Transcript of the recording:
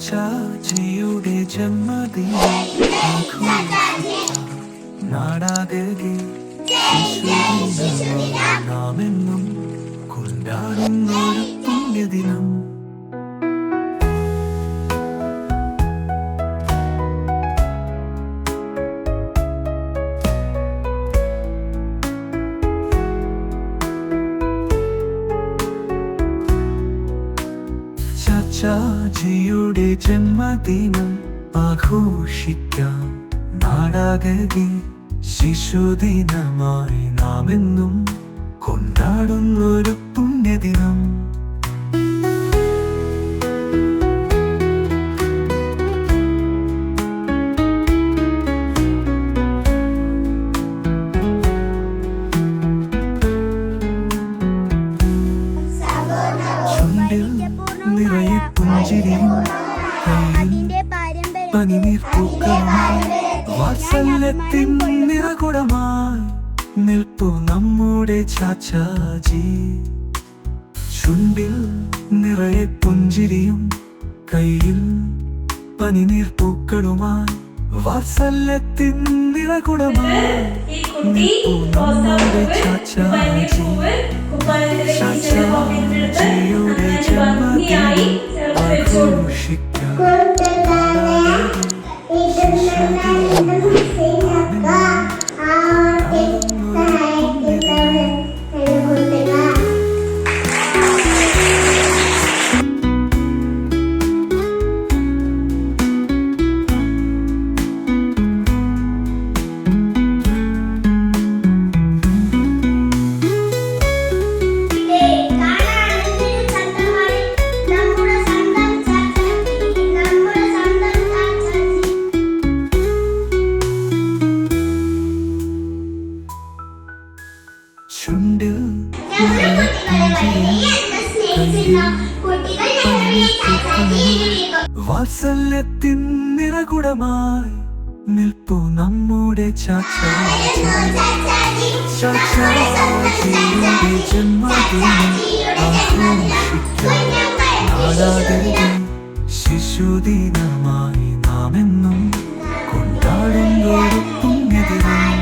ചാച്ചാജിയുടെ ജന്മദിനം ആഘോഷിക്കാം നാടാകെ ശിശുദിനം നാമെന്നും കൊണ്ടാടുന്നൊരു പുണ്യദിനം. ചാച്ചാജിയുടെ ജന്മദിനം ആഘോഷിക്കാം നാടാകെ ശിശുദിനമായി നാമെന്നും കൊണ്ടാടുന്നൊരു പുണ്യദിനം. ചുണ്ടിൽ നിറയെ പുഞ്ചിരിയും പനിനീർപ്പൂക്കളുമായി വാത്സല്യത്തിൻ നിറകുടമായി നിൽപ്പു നമ്മുടെ ചാച്ചാജി. ചുണ്ടിൽ നിറയെ പുഞ്ചിരിയും കയ്യിൽ പനിനീർപ്പൂക്കളുമായി വാത്സല്യത്തിൻ നിറകുടമായി നിൽപ്പു നമ്മുടെ ചാച്ചാജി. ചാച്ചാജിയുടെ ജന്മദിനം ആഘോഷിക്കാം ചുണ്ടിൽ വാത്സല്യത്തിൻ നിറകുടമായി നിൽപ്പു നമ്മുടെ ചാച്ചാജിയുടെ ജന്മദിനം ആഘോഷിക്കാം നാടാകെ ശിശുദിനമായി നാമെന്നും കൊണ്ടാടുന്നൊരു പുണ്യദിനം.